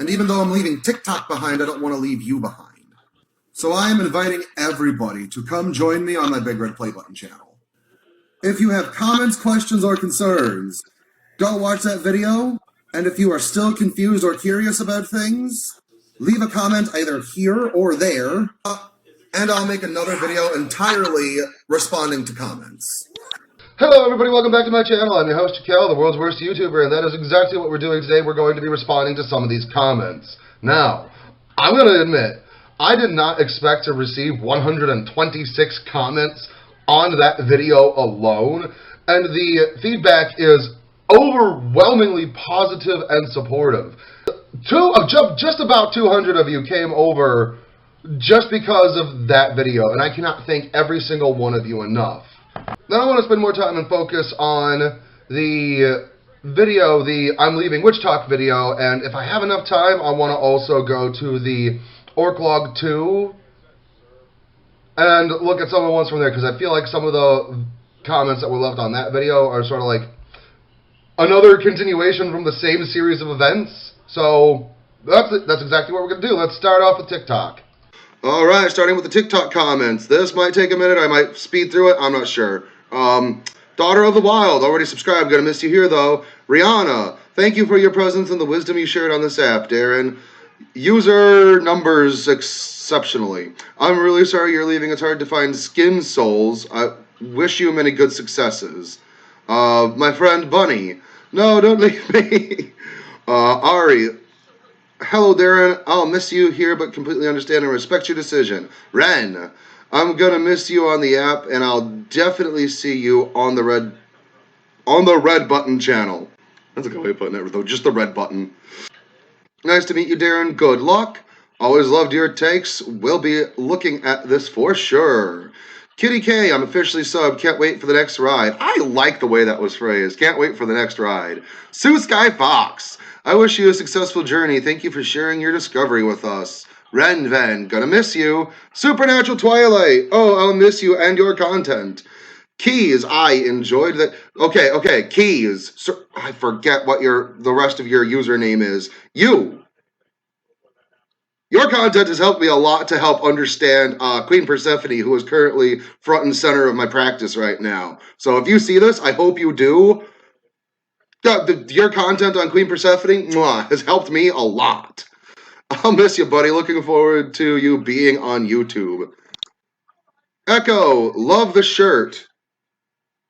And even though I'm leaving TikTok behind, I don't want to leave you behind. So I am inviting everybody to come join me on my Big Red Play Button channel. If you have comments, questions, or concerns, go watch that video. And if you are still confused or curious about things, leave a comment either here or there, and I'll make another video entirely responding to comments. Hello everybody, welcome back to my channel. I'm your host Jakel, the world's worst YouTuber, and that is exactly what we're doing today. We're going to be responding to some of these comments. Now, I'm going to admit, I did not expect to receive 126 comments on that video alone, and the feedback is overwhelmingly positive and supportive. Just about 200 of you came over just because of that video, and I cannot thank every single one of you enough. Now I want to spend more time and focus on the video, the I'm Leaving witchtok video, and if I have enough time, I want to also go to the Orklog 2 and look at some of the ones from there, because I feel like some of the comments that were left on that video are sort of like another continuation from the same series of events. So that's exactly what we're going to do. Let's start off with TikTok. Alright, starting with the TikTok comments. This might take a minute, I might speed through it, I'm not sure. Daughter of the Wild, already subscribed, gonna miss you here though. Rihanna, thank you for your presence and the wisdom you shared on this app, Darren. User numbers exceptionally. I'm really sorry you're leaving, it's hard to find skin souls. I wish you many good successes. My friend Bunny, no, don't leave me. Ari, hello, Darren. I'll miss you here, but completely understand and respect your decision. Ren, I'm gonna miss you on the app, and I'll definitely see you on the red button channel. That's a good way of putting it, though. Just the red button. Nice to meet you, Darren. Good luck. Always loved your takes. We'll be looking at this for sure. Kitty K, I'm officially subbed. Can't wait for the next ride. I like the way that was phrased. Can't wait for the next ride. Sue Sky Fox, I wish you a successful journey. Thank you for sharing your discovery with us. Ren Ven, gonna miss you. Supernatural Twilight, oh, I'll miss you and your content. Keys, I enjoyed that. Okay, Keys. Sir, I forget what the rest of your username is. Your content has helped me a lot to help understand Queen Persephone, who is currently front and center of my practice right now. So if you see this, I hope you do. Your content on Queen Persephone has helped me a lot. I'll miss you, buddy. Looking forward to you being on YouTube. Echo, love the shirt.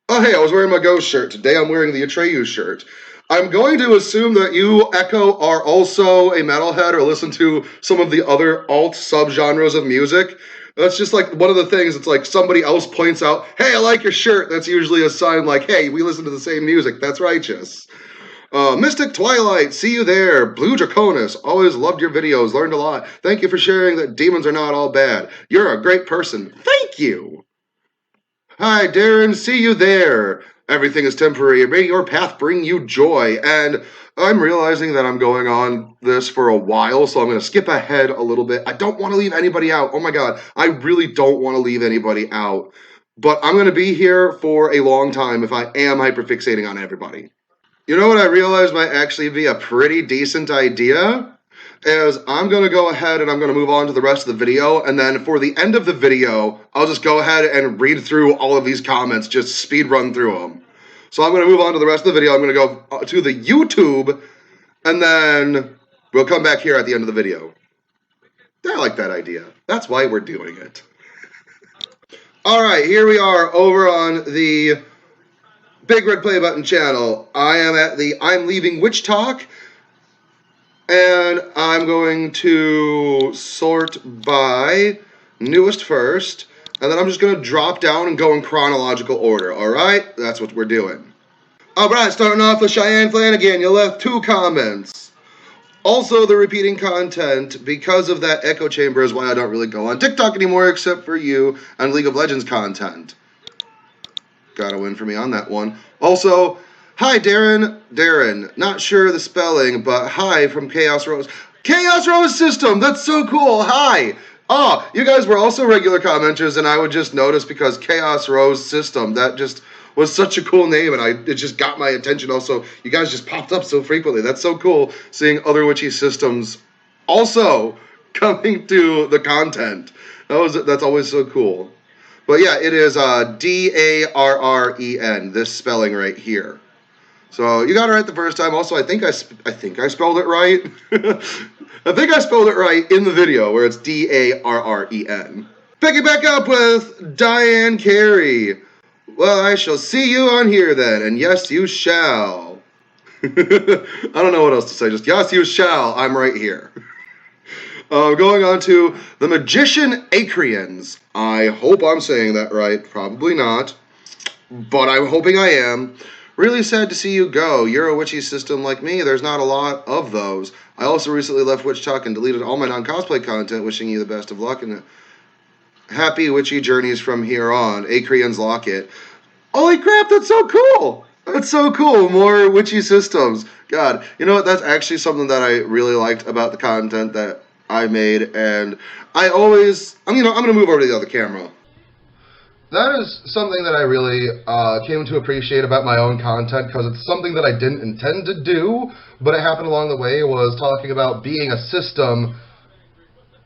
Oh, hey, I was wearing my ghost shirt. Today I'm wearing the Atreyu shirt. I'm going to assume that you, Echo, are also a metalhead or listen to some of the other alt subgenres of music. That's just like one of the things. It's like somebody else points out, hey, I like your shirt. That's usually a sign like, hey, we listen to the same music. That's righteous. Mystic Twilight, see you there. Blue Draconis, always loved your videos, learned a lot. Thank you for sharing that demons are not all bad. You're a great person. Thank you. Hi, Darren, see you there. Everything is temporary. May your path bring you joy. And I'm realizing that I'm going on this for a while, so I'm going to skip ahead a little bit. I don't want to leave anybody out. Oh my God, I really don't want to leave anybody out. But I'm going to be here for a long time if I am hyperfixating on everybody. You know what I realized might actually be a pretty decent idea? Is I'm going to go ahead and I'm going to move on to the rest of the video, and then for the end of the video, I'll just go ahead and read through all of these comments, just speed run through them. So I'm going to move on to the rest of the video. I'm going to go to the YouTube, and then we'll come back here at the end of the video. I like that idea. That's why we're doing it. All right, here we are over on the Big Red Play Button channel. I am at the I'm Leaving witchtok, and I'm going to sort by newest first, and then I'm just going to drop down and go in chronological order, alright? That's what we're doing. Alright, starting off with Cheyenne Flanagan, you left 2 comments. Also, the repeating content, because of that echo chamber, is why I don't really go on TikTok anymore, except for you and League of Legends content. Got a win for me on that one. Also, hi, Darren. Darren, not sure the spelling, but hi from Chaos Rose. Chaos Rose System, that's so cool. Hi. Oh, you guys were also regular commenters, and I would just notice because Chaos Rose System, that just was such a cool name, and it just got my attention. Also, you guys just popped up so frequently. That's so cool seeing other witchy systems also coming to the content. That's always so cool. But yeah, it is Darren, this spelling right here. So you got it right the first time. Also, I think I spelled it right. I think I spelled it right in the video where it's Darren. Picking back up with Diane Carey. Well, I shall see you on here then, and yes, you shall. I don't know what else to say, just yes, you shall. I'm right here. Going on to the Magician Acrians. I hope I'm saying that right. Probably not, but I'm hoping I am. Really sad to see you go. You're a witchy system like me. There's not a lot of those. I also recently left witchtok and deleted all my non-cosplay content, wishing you the best of luck and happy witchy journeys from here on. Acrian's Locket. Holy crap, that's so cool! That's so cool. More witchy systems. God, you know what? That's actually something that I really liked about the content that I made, and I'm going to move over to the other camera. That is something that I really came to appreciate about my own content, because it's something that I didn't intend to do, but it happened along the way. Was talking about being a system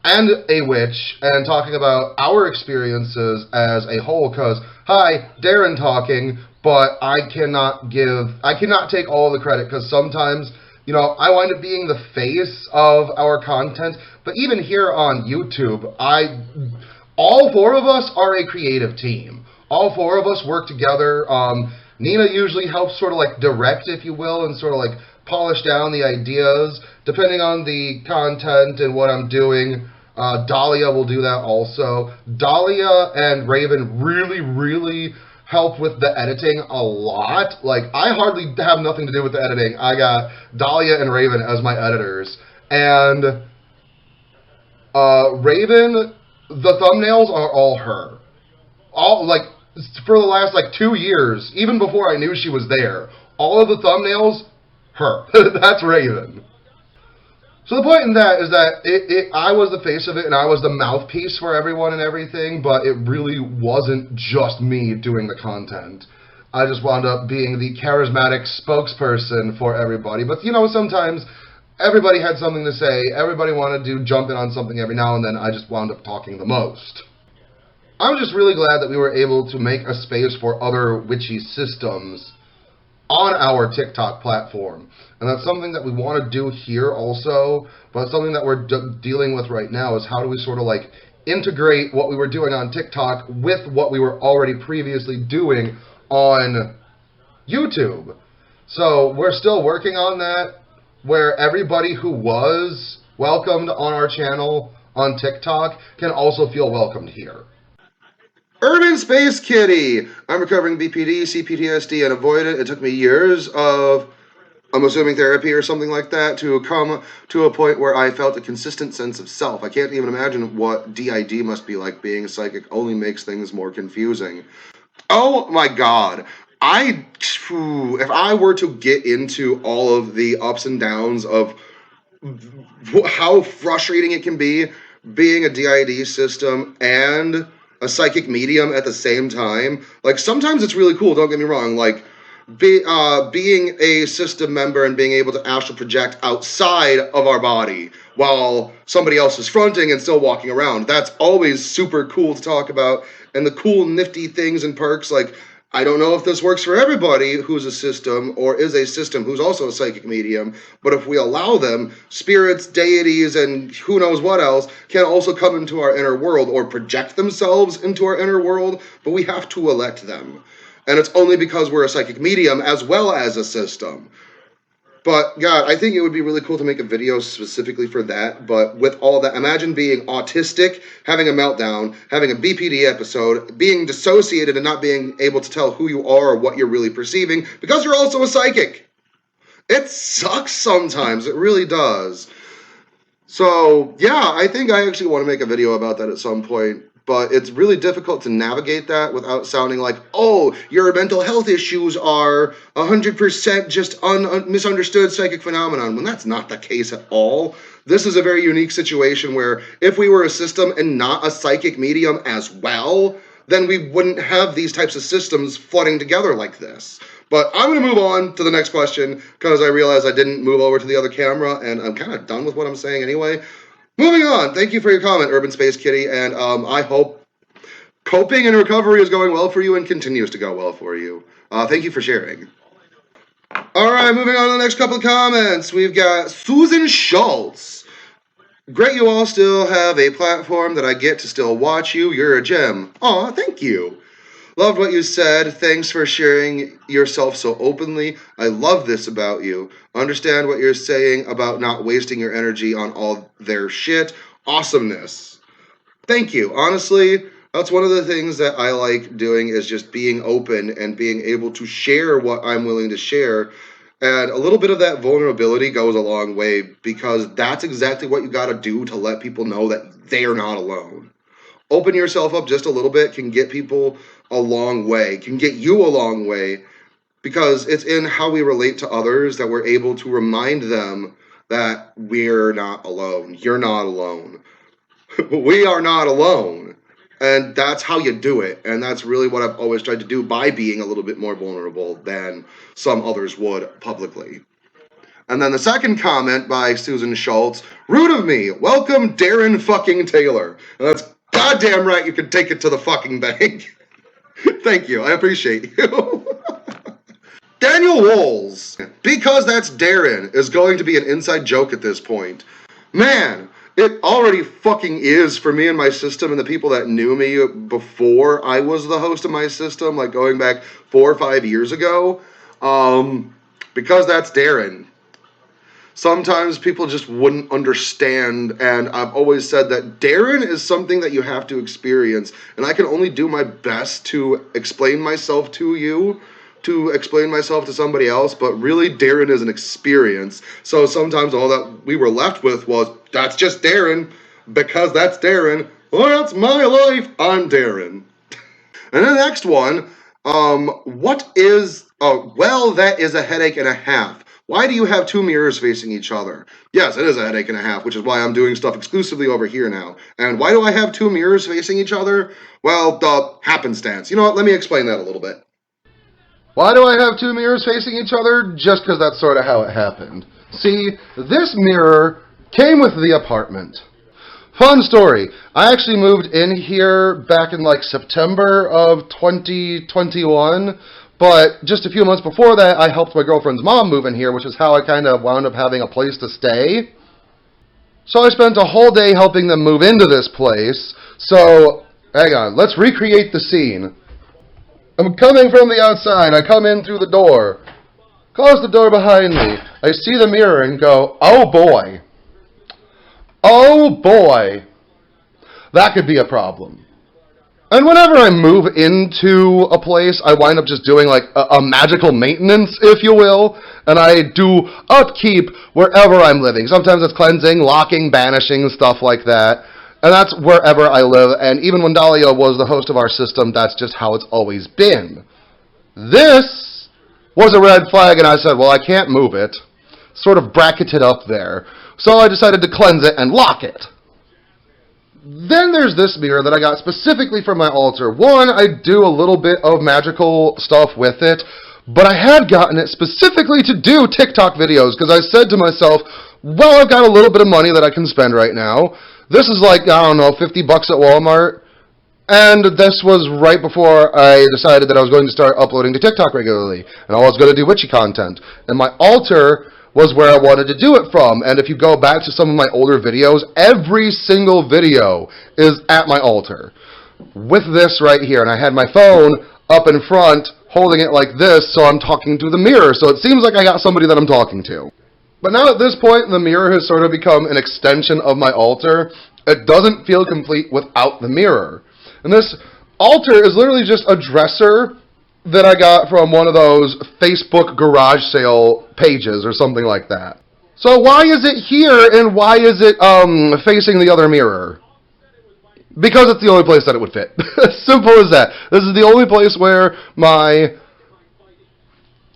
and a witch, and talking about our experiences as a whole, because, hi, Darren talking, but I cannot take all the credit, because sometimes, I wind up being the face of our content, but even here on YouTube, all four of us are a creative team. All four of us work together. Nina usually helps sort of like direct, if you will, and sort of like polish down the ideas, depending on the content and what I'm doing. Dahlia will do that also. Dahlia and Raven really, really help with the editing a lot. Like, I hardly have nothing to do with the editing. I got Dahlia and Raven as my editors. And Raven, the thumbnails are all her. For the last 2 years, even before I knew she was there, all of the thumbnails, her. That's Raven. So the point in that is that I was the face of it, and I was the mouthpiece for everyone and everything, but it really wasn't just me doing the content. I just wound up being the charismatic spokesperson for everybody. But, sometimes everybody had something to say. Everybody wanted to jump in on something every now and then. I just wound up talking the most. I'm just really glad that we were able to make a space for other witchy systems on our TikTok platform. And that's something that we want to do here also, but something that we're dealing with right now is how do we sort of integrate what we were doing on TikTok with what we were already previously doing on YouTube. So we're still working on that, where everybody who was welcomed on our channel on TikTok can also feel welcomed here. Urban Space Kitty. I'm recovering BPD, CPTSD, and avoidant. It took me years of, I'm assuming, therapy or something like that to come to a point where I felt a consistent sense of self. I can't even imagine what DID must be like. Being a psychic only makes things more confusing. Oh my God. If I were to get into all of the ups and downs of how frustrating it can be being a DID system and a psychic medium at the same time, sometimes it's really cool, don't get me wrong, being a system member and being able to astral project outside of our body while somebody else is fronting and still walking around. That's always super cool to talk about, and the cool nifty things and perks, I don't know if this works for everybody who's a system or is a system who's also a psychic medium, but if we allow them, spirits, deities, and who knows what else can also come into our inner world or project themselves into our inner world, but we have to elect them. And it's only because we're a psychic medium as well as a system. But God, I think it would be really cool to make a video specifically for that. But with all that, imagine being autistic, having a meltdown, having a BPD episode, being dissociated and not being able to tell who you are or what you're really perceiving because you're also a psychic. It sucks sometimes. It really does. So yeah, I think I actually want to make a video about that at some point. But it's really difficult to navigate that without sounding like, oh, your mental health issues are 100% just misunderstood psychic phenomenon, when that's not the case at all. This is a very unique situation where if we were a system and not a psychic medium as well, then we wouldn't have these types of systems flooding together like this. But I'm going to move on to the next question because I realized I didn't move over to the other camera, and I'm kind of done with what I'm saying anyway. Moving on. Thank you for your comment, Urban Space Kitty, and I hope coping and recovery is going well for you and continues to go well for you. Thank you for sharing. All right, moving on to the next couple of comments. We've got Susan Schultz. Great you all still have a platform that I get to still watch you. You're a gem. Aw, thank you. Loved what you said. Thanks for sharing yourself so openly. I love this about you. Understand what you're saying about not wasting your energy on all their shit. Awesomeness. Thank you. Honestly, that's one of the things that I like doing is just being open and being able to share what I'm willing to share. And a little bit of that vulnerability goes a long way because that's exactly what you got to do to let people know that they are not alone. Open yourself up just a little bit can get people a long way, can get you a long way, because it's in how we relate to others that we're able to remind them that we're not alone. You're not alone. We are not alone. And that's how you do it. And that's really what I've always tried to do by being a little bit more vulnerable than some others would publicly. And then the second comment by Susan Schultz, rude of me, welcome Darren fucking Taylor. And that's goddamn right, you can take it to the fucking bank. Thank you, I appreciate you. Daniel Wolls, because that's Darren, is going to be an inside joke at this point. Man, it already fucking is for me and my system and the people that knew me before I was the host of my system, like going back 4 or 5 years ago. Because that's Darren. Sometimes people just wouldn't understand, and I've always said that Darren is something that you have to experience, and I can only do my best to explain myself to you, to explain myself to somebody else, but really Darren is an experience. So sometimes all that we were left with was, that's just Darren, because that's Darren. Well, that's my life, I'm Darren. And the next one, what is, well, that is a headache and a half. Why do you have 2 mirrors facing each other? Yes, it is a headache and a half, which is why I'm doing stuff exclusively over here now. And why do I have 2 mirrors facing each other? Well, happenstance. You know what, let me explain that a little bit. Why do I have 2 mirrors facing each other? Just because that's sort of how it happened. See, this mirror came with the apartment. Fun story. I actually moved in here back in like September of 2021. But just a few months before that, I helped my girlfriend's mom move in here, which is how I kind of wound up having a place to stay. So I spent a whole day helping them move into this place. So, hang on, let's recreate the scene. I'm coming from the outside. I come in through the door. Close the door behind me. I see the mirror and go, oh boy. Oh boy. That could be a problem. And whenever I move into a place, I wind up just doing like a magical maintenance, if you will, and I do upkeep wherever I'm living. Sometimes it's cleansing, locking, banishing, stuff like that. And that's wherever I live, and even when Dahlia was the host of our system, that's just how it's always been. This was a red flag, and I said, well, I can't move it. Sort of bracketed up there. So I decided to cleanse it and lock it. Then there's this mirror that I got specifically for my altar. One, I do a little bit of magical stuff with it, but I had gotten it specifically to do TikTok videos, because I said to myself, well, I've got a little bit of money that I can spend right now. This is like, I don't know, $50 at Walmart. And this was right before I decided that I was going to start uploading to TikTok regularly. And I was going to do witchy content. And my altar was where I wanted to do it from. And if you go back to some of my older videos, every single video is at my altar. With this right here. And I had my phone up in front, holding it like this, so I'm talking to the mirror. So it seems like I got somebody that I'm talking to. But now at this point, the mirror has sort of become an extension of my altar. It doesn't feel complete without the mirror. And this altar is literally just a dresser that I got from one of those Facebook garage sale pages or something like that. So why is it here and why is it facing the other mirror? Because it's the only place that it would fit. Simple as that. This is the only place where my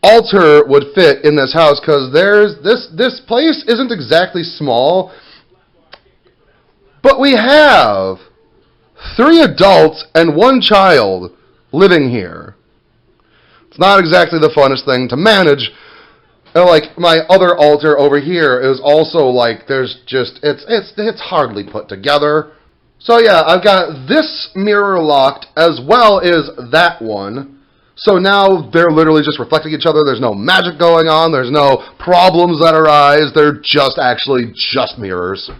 altar would fit in this house, because there's this place isn't exactly small, but we have 3 adults and 1 child living here. It's not exactly the funnest thing to manage. And like my other altar over here is also like there's just it's hardly put together. So yeah, I've got this mirror locked as well as that one. So now they're literally just reflecting each other. There's no magic going on. There's no problems that arise. They're just actually just mirrors.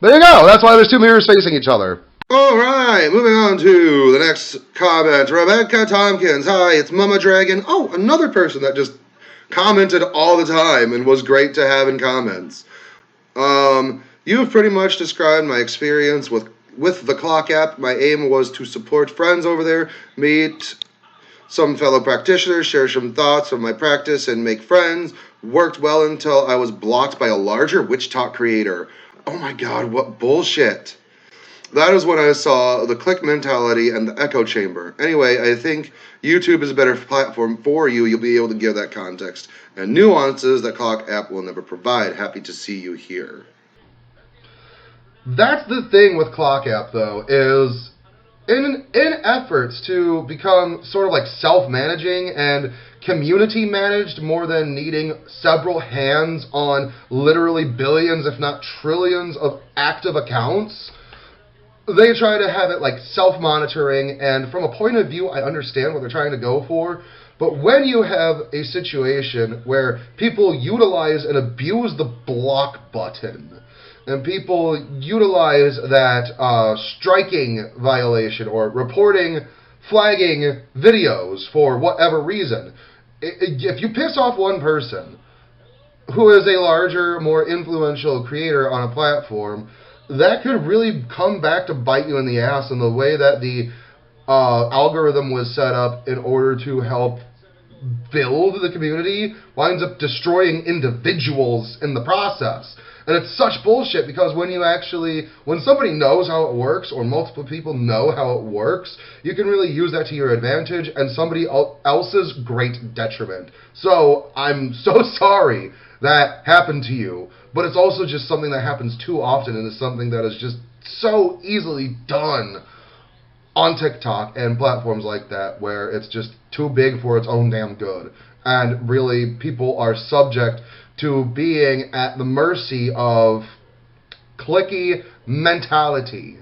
There you go. That's why there's 2 mirrors facing each other. All right, moving on to the next comment. Rebecca Tompkins. Hi, it's Mama Dragon. Oh, another person that just commented all the time and was great to have in comments. You've pretty much described my experience with the clock app. My aim was to support friends over there, meet some fellow practitioners, share some thoughts of my practice, and make friends. Worked well until I was blocked by a larger witchtok creator. Oh my god, what bullshit. That is when I saw the click mentality and the echo chamber. Anyway, I think YouTube is a better platform for you. You'll be able to give that context and nuances that Clock app will never provide. Happy to see you here. That's the thing with Clock app, though, is in efforts to become sort of like self-managing and community managed more than needing several hands on literally billions, if not trillions, of active accounts, they try to have it like self-monitoring, and from a point of view, I understand what they're trying to go for, but when you have a situation where people utilize and abuse the block button, and people utilize that striking violation or reporting, flagging videos for whatever reason, if you piss off one person who is a larger, more influential creator on a platform, that could really come back to bite you in the ass in the way that the algorithm was set up in order to help build the community winds up destroying individuals in the process. And it's such bullshit because when somebody knows how it works or multiple people know how it works, you can really use that to your advantage and somebody else's great detriment. So I'm so sorry that happened to you, but it's also just something that happens too often, and it's something that is just so easily done on TikTok and platforms like that, where it's just too big for its own damn good. And really, people are subject to being at the mercy of clicky mentality.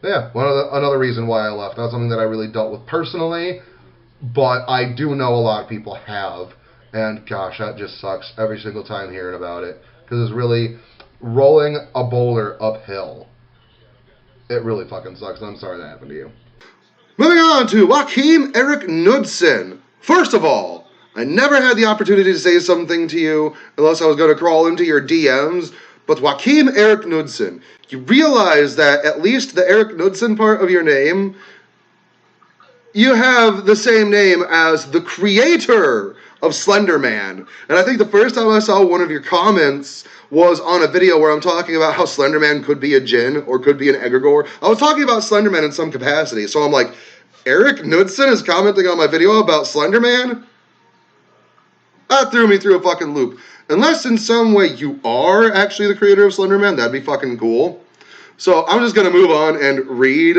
Yeah, another reason why I left. Not something that I really dealt with personally, but I do know a lot of people have. And gosh, that just sucks every single time hearing about it. Because it's really rolling a boulder uphill. It really fucking sucks. I'm sorry that happened to you. Moving on to Joachim Eric Knudsen. First of all, I never had the opportunity to say something to you unless I was going to crawl into your DMs. But Joachim Eric Knudsen, you realize that at least the Eric Knudsen part of your name, you have the same name as the creator of Slender Man. And I think the first time I saw one of your comments was on a video where I'm talking about how Slender Man could be a djinn or could be an egregore. I was talking about Slender Man in some capacity. So I'm like, Eric Knudsen is commenting on my video about Slender Man? That threw me through a fucking loop. Unless in some way you are actually the creator of Slender Man, that'd be fucking cool. So I'm just going to move on and read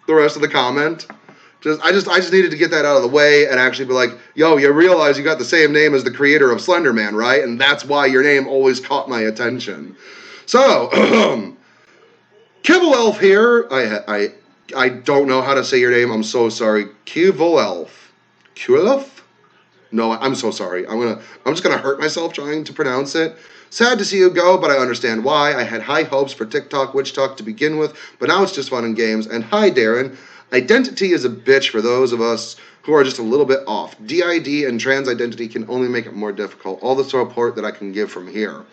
the rest of the comment. I just needed to get that out of the way and actually be like, yo, you realize you got the same name as the creator of Slender Man, right? And that's why your name always caught my attention. So, Kivelelf here. I don't know how to say your name. I'm so sorry. Kivelelf. Kivelelf? No, I'm so sorry. I'm just gonna hurt myself trying to pronounce it. Sad to see you go, but I understand why. I had high hopes for TikTok, witchtok to begin with, but now it's just fun and games. And hi, Darren. Identity is a bitch for those of us who are just a little bit off. DID and trans identity can only make it more difficult. All the support that I can give from here.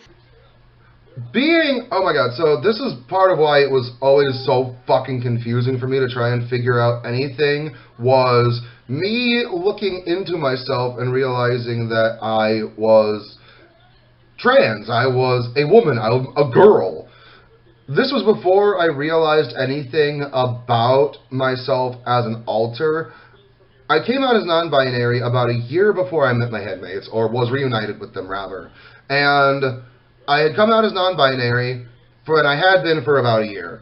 Oh my god, so this is part of why it was always so fucking confusing for me to try and figure out anything, was me looking into myself and realizing that I was trans. I was a woman. I was a girl. This was before I realized anything about myself as an alter. I came out as non-binary about a year before I met my headmates, or was reunited with them, rather. And I had come out as non-binary, and I had been for about a year.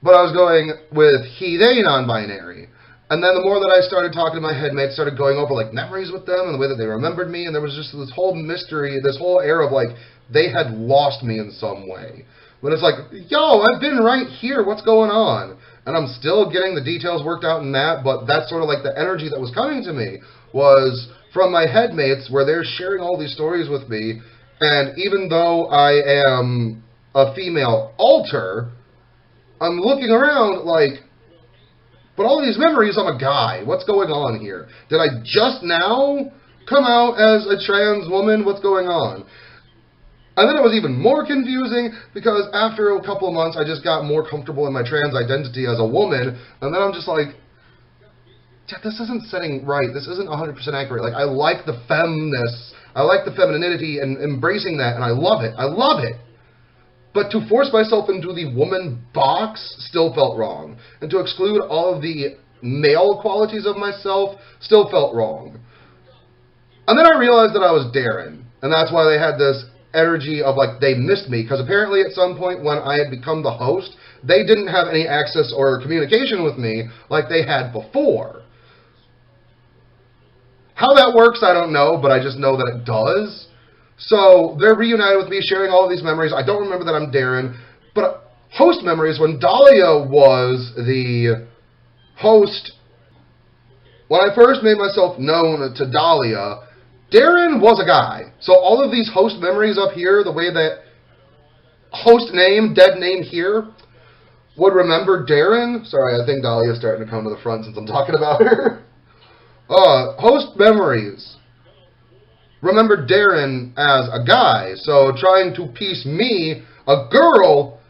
But I was going with he, they non-binary. And then the more that I started talking to my headmates, started going over like memories with them and the way that they remembered me, and there was just this whole mystery, this whole air of like they had lost me in some way. But it's like, yo, I've been right here, what's going on? And I'm still getting the details worked out in that, but that's sort of like the energy that was coming to me was from my headmates where they're sharing all these stories with me, and even though I am a female alter, I'm looking around like, but all these memories, I'm a guy. What's going on here? Did I just now come out as a trans woman? What's going on? And then it was even more confusing because after a couple of months, I just got more comfortable in my trans identity as a woman. And then I'm just like, this isn't setting right. This isn't 100% accurate. Like, I like the femness. I like the femininity and embracing that, and I love it. I love it. But to force myself into the woman box still felt wrong. And to exclude all of the male qualities of myself still felt wrong. And then I realized that I was Darren. And that's why they had this energy of like they missed me. Because apparently at some point when I had become the host, they didn't have any access or communication with me like they had before. How that works, I don't know, but I just know that it does. So they're reunited with me, sharing all of these memories. I don't remember that I'm Darren, but host memories, when Dahlia was the host, when I first made myself known to Dahlia, Darren was a guy. So all of these host memories up here, the way that host name, dead name here, would remember Darren. Sorry, I think Dahlia's starting to come to the front since I'm talking about her. Host memories. Remember Darren as a guy, so trying to piece me, a girl,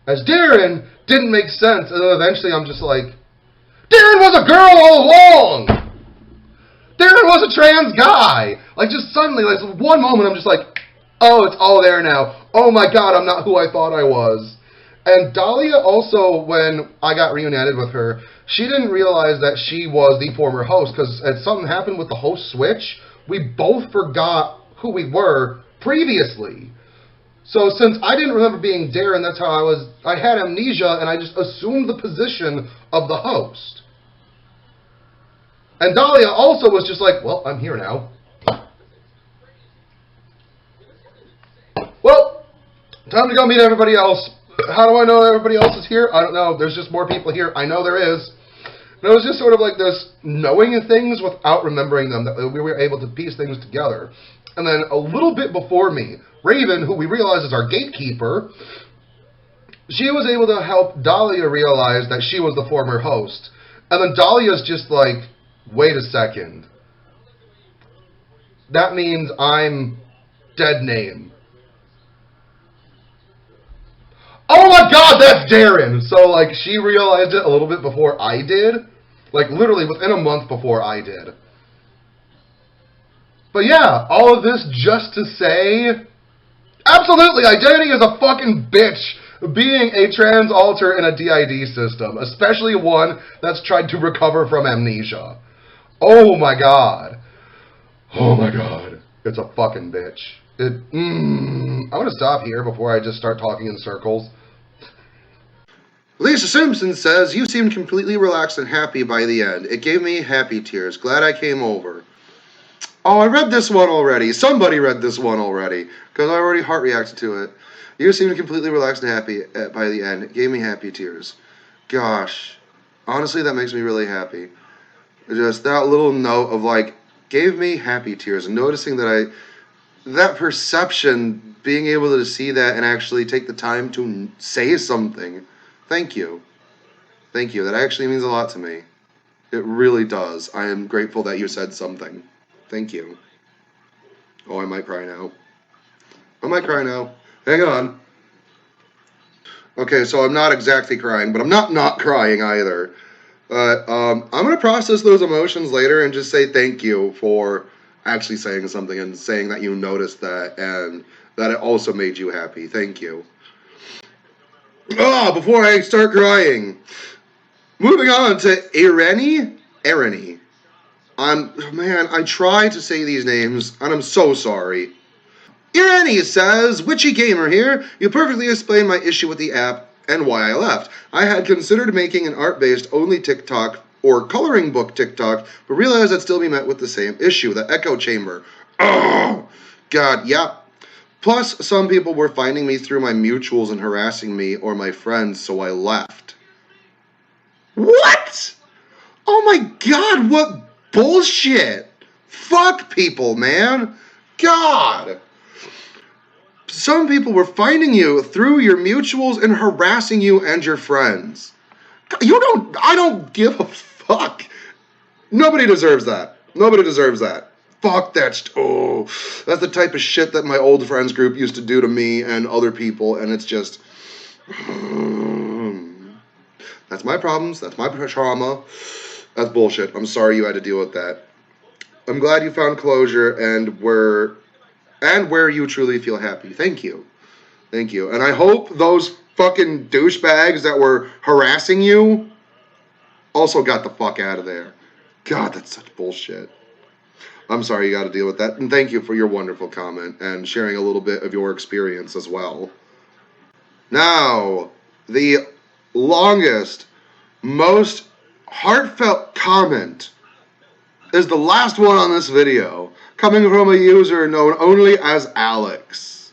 as Darren didn't make sense, and then eventually I'm just like, Darren was a girl all along! Darren was a trans guy! Like, just suddenly, like, one moment I'm just like, oh, it's all there now. Oh my god, I'm not who I thought I was. And Dahlia also, when I got reunited with her, she didn't realize that she was the former host, because something happened with the host switch. We both forgot who we were previously. So since I didn't remember being Darren, that's how I had amnesia, and I just assumed the position of the host. And Dahlia also was just like, well, I'm here now. Well, time to go meet everybody else. How do I know everybody else is here? I don't know. There's just more people here. I know there is. And it was just sort of like this knowing things without remembering them, that we were able to piece things together. And then a little bit before me, Raven, who we realize is our gatekeeper, she was able to help Dahlia realize that she was the former host. And then Dahlia's just like, wait a second. That means I'm dead name. Oh my god, that's Darren! So, like, she realized it a little bit before I did. Like, literally within a month before I did. But yeah, all of this just to say, absolutely, identity is a fucking bitch. Being a trans alter in a DID system, especially one that's tried to recover from amnesia. Oh my god. Oh my god. It's a fucking bitch. I'm going to stop here before I just start talking in circles. Lisa Simpson says, you seemed completely relaxed and happy by the end. It gave me happy tears. Glad I came over. Oh, I read this one already. Somebody read this one already, because I already heart reacted to it. You seemed completely relaxed and happy by the end. It gave me happy tears. Gosh. Honestly, that makes me really happy. Just that little note of, like, gave me happy tears. And noticing that that perception, being able to see that and actually take the time to say something. Thank you. Thank you. That actually means a lot to me. It really does. I am grateful that you said something. Thank you. Oh, I might cry now. I might cry now. Hang on. Okay, so I'm not exactly crying, but I'm not crying either. But I'm going to process those emotions later and just say thank you for actually saying something and saying that you noticed that and that it also made you happy. Thank you. Before I start crying, moving on to Irene. Man, I try to say these names, and I'm so sorry. Irani says, Witchy Gamer here. You perfectly explained my issue with the app and why I left. I had considered making an art-based only TikTok or coloring book TikTok, but realized I'd still be met with the same issue, the echo chamber. Oh, God, yeah. Plus, some people were finding me through my mutuals and harassing me or my friends, so I left. What? Oh my God, what bullshit. Fuck people, man. God. Some people were finding you through your mutuals and harassing you and your friends. I don't give a fuck. Nobody deserves that. Nobody deserves that. Fuck that. That's the type of shit that my old friends group used to do to me and other people, and it's just... That's my problems. That's my trauma. That's bullshit. I'm sorry you had to deal with that. I'm glad you found closure and where you truly feel happy. Thank you. Thank you. And I hope those fucking douchebags that were harassing you also got the fuck out of there. God, that's such bullshit. I'm sorry you got to deal with that. And thank you for your wonderful comment and sharing a little bit of your experience as well. Now, the longest, most heartfelt comment is the last one on this video, coming from a user known only as Alex.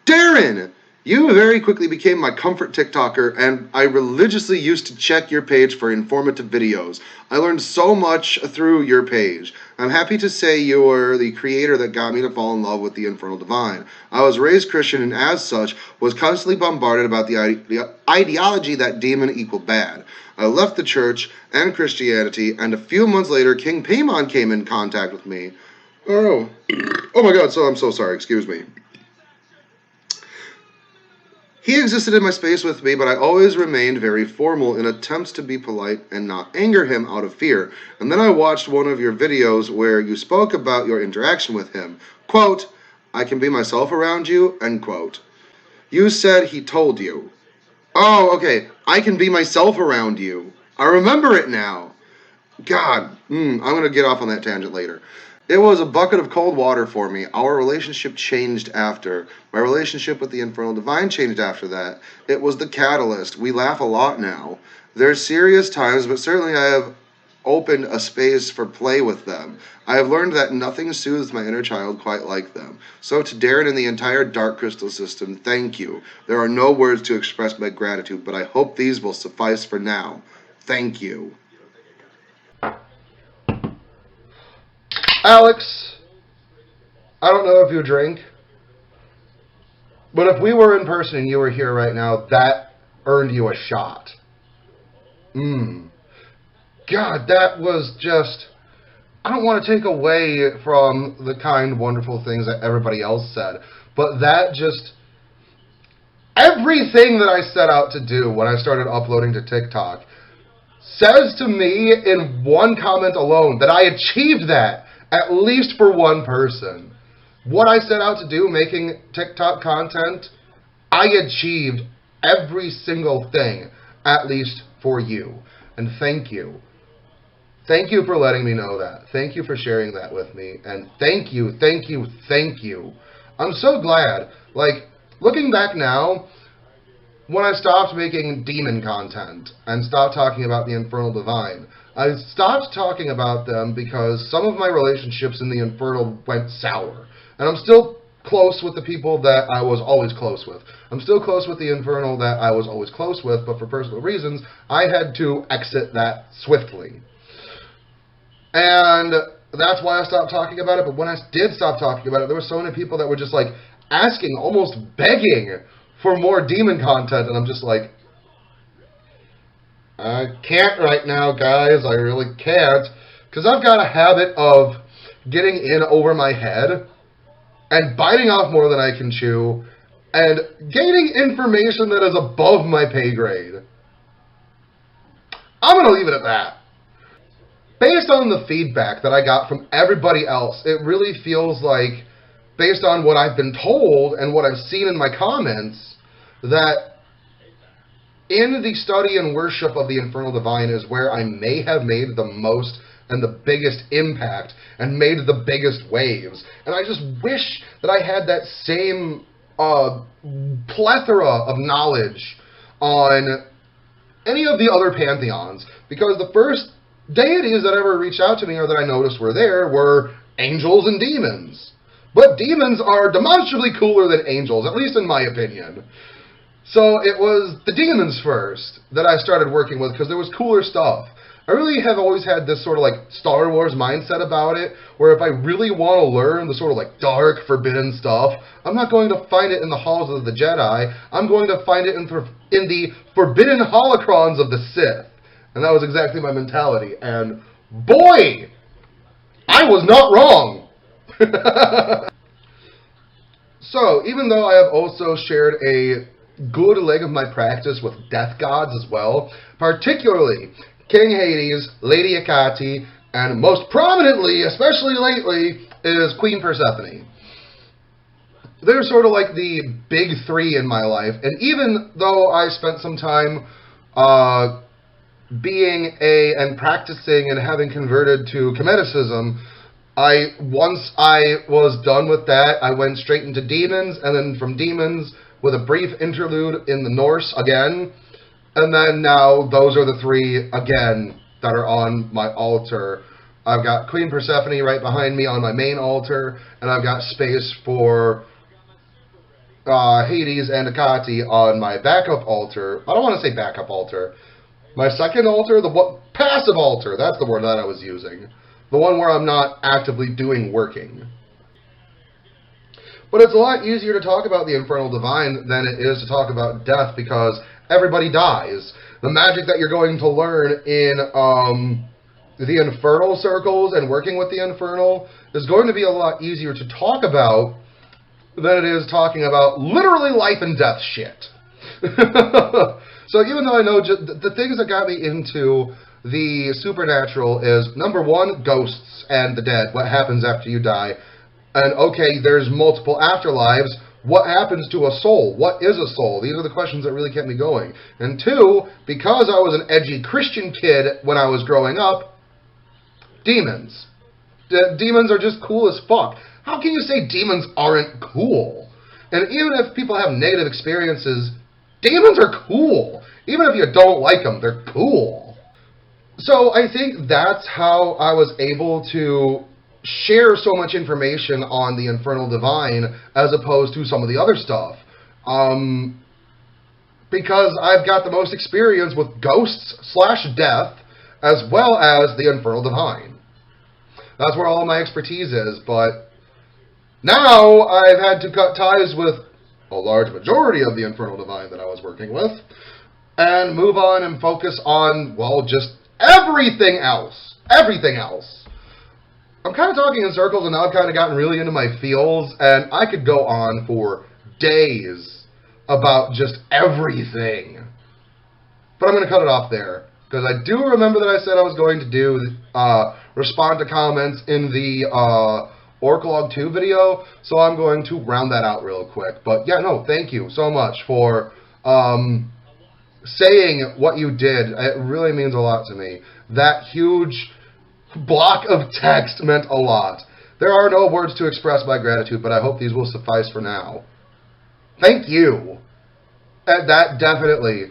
Darren, you very quickly became my comfort TikToker, and I religiously used to check your page for informative videos. I learned so much through your page. I'm happy to say you were the creator that got me to fall in love with the Infernal Divine. I was raised Christian and as such was constantly bombarded about the ideology that demon equaled bad. I left the church and Christianity, and a few months later King Paimon came in contact with me. Oh my God, I'm so sorry, excuse me. He existed in my space with me, but I always remained very formal in attempts to be polite and not anger him out of fear. And then I watched one of your videos where you spoke about your interaction with him. Quote, I can be myself around you, end quote. You said he told you. Oh, okay, I can be myself around you. I remember it now. God, I'm going to get off on that tangent later. It was a bucket of cold water for me. Our relationship changed after. My relationship with the Infernal Divine changed after that. It was the catalyst. We laugh a lot now. There's serious times, but certainly I have opened a space for play with them. I have learned that nothing soothes my inner child quite like them. So to Darren and the entire Dark Crystal system, thank you. There are no words to express my gratitude, but I hope these will suffice for now. Thank you. Alex, I don't know if you drink, but if we were in person and you were here right now, that earned you a shot. God, that was just... I don't want to take away from the kind, wonderful things that everybody else said, but that just... Everything that I set out to do when I started uploading to TikTok says to me in one comment alone that I achieved that. At least for one person. What I set out to do, making TikTok content, I achieved every single thing, at least for you. And thank you. Thank you for letting me know that. Thank you for sharing that with me. And thank you, thank you, thank you. I'm so glad. Like, looking back now, when I stopped making demon content and stopped talking about the Infernal Divine, I stopped talking about them because some of my relationships in the Infernal went sour. And I'm still close with the people that I was always close with. I'm still close with the Infernal that I was always close with, but for personal reasons, I had to exit that swiftly. And that's why I stopped talking about it. But when I did stop talking about it, there were so many people that were just like asking, almost begging for more demon content. And I'm just like, I can't right now, guys. I really can't. Because I've got a habit of getting in over my head and biting off more than I can chew and gaining information that is above my pay grade. I'm going to leave it at that. Based on the feedback that I got from everybody else, it really feels like, based on what I've been told and what I've seen in my comments, that in the study and worship of the Infernal Divine is where I may have made the most and the biggest impact and made the biggest waves. And I just wish that I had that same plethora of knowledge on any of the other pantheons, because the first deities that ever reached out to me or that I noticed were there were angels and demons. But demons are demonstrably cooler than angels, at least in my opinion. So it was the demons first that I started working with because there was cooler stuff. I really have always had this sort of like Star Wars mindset about it, where if I really want to learn the sort of like dark, forbidden stuff, I'm not going to find it in the halls of the Jedi. I'm going to find it in the forbidden holocrons of the Sith. And that was exactly my mentality. And boy, I was not wrong. So, even though I have also shared a good leg of my practice with death gods as well, particularly King Hades, Lady Hecate, and most prominently, especially lately, is Queen Persephone. They're sort of like the big three in my life, and even though I spent some time being and practicing and having converted to Cometicism, once I was done with that, I went straight into demons, and then from demons, with a brief interlude in the Norse again, and then now those are the three, again, that are on my altar. I've got Queen Persephone right behind me on my main altar, and I've got space for Hades and Hecate on my backup altar. I don't want to say backup altar. My second altar, passive altar, that's the word that I was using. The one where I'm not actively doing working. But it's a lot easier to talk about the Infernal Divine than it is to talk about death, because everybody dies. The magic that you're going to learn in the Infernal circles and working with the Infernal is going to be a lot easier to talk about than it is talking about literally life and death shit. So even though I know the things that got me into the supernatural is, number one, ghosts and the dead, what happens after you die. And okay, there's multiple afterlives. What happens to a soul? What is a soul? These are the questions that really kept me going. And two, because I was an edgy Christian kid when I was growing up, demons. Demons are just cool as fuck. How can you say demons aren't cool? And even if people have negative experiences, demons are cool. Even if you don't like them, they're cool. So I think that's how I was able to share so much information on the Infernal Divine as opposed to some of the other stuff. Because I've got the most experience with ghosts / death as well as the Infernal Divine. That's where all my expertise is, but now I've had to cut ties with a large majority of the Infernal Divine that I was working with and move on and focus on, well, just everything else. Everything else. I'm kind of talking in circles, and now I've kind of gotten really into my feels, and I could go on for days about just everything. But I'm going to cut it off there, because I do remember that I said I was going to do respond to comments in the Orklog 2 video, so I'm going to round that out real quick. But yeah, no, thank you so much for saying what you did. It really means a lot to me. That huge block of text meant a lot. There are no words to express my gratitude, but I hope these will suffice for now. Thank you. And that definitely.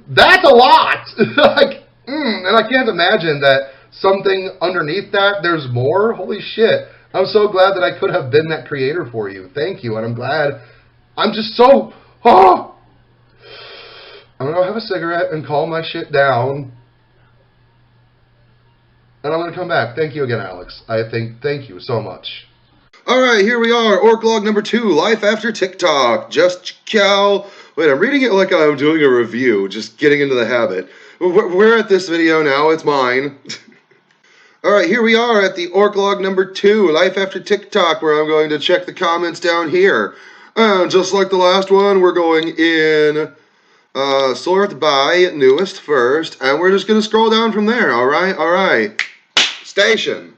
That's a lot! And I can't imagine that something underneath that, there's more. Holy shit. I'm so glad that I could have been that creator for you. Thank you, and I'm glad. I'm just so... Oh! I'm going to have a cigarette and calm my shit down. And I'm going to come back. Thank you again, Alex. Thank you so much. Alright, here we are. Orklog number 2, Life After TikTok. Just Jakel. Wait, I'm reading it like I'm doing a review, just getting into the habit. We're at this video now. It's mine. Alright, here we are at the Orklog number 2, Life After TikTok, where I'm going to check the comments down here. And just like the last one, we're going in... sort by newest first, and we're just going to scroll down from there, alright? Station.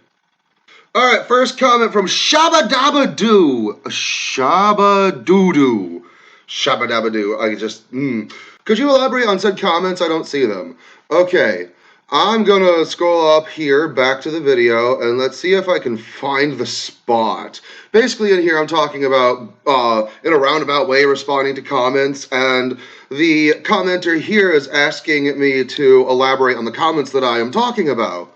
Alright, first comment from Shabadabadoo. Shabadoo. Shabadabadoo. Could you elaborate on said comments? I don't see them. Okay. I'm gonna scroll up here back to the video and let's see if I can find the spot. Basically in here I'm talking about in a roundabout way responding to comments, and the commenter here is asking me to elaborate on the comments that I am talking about.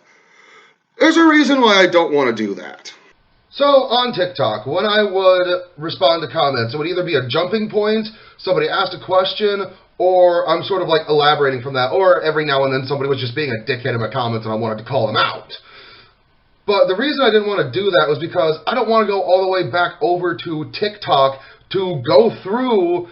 There's a reason why I don't want to do that. So on TikTok, when I would respond to comments, it would either be a jumping point, somebody asked a question, or I'm sort of like elaborating from that, or every now and then somebody was just being a dickhead in my comments and I wanted to call them out. But the reason I didn't want to do that was because I don't want to go all the way back over to TikTok to go through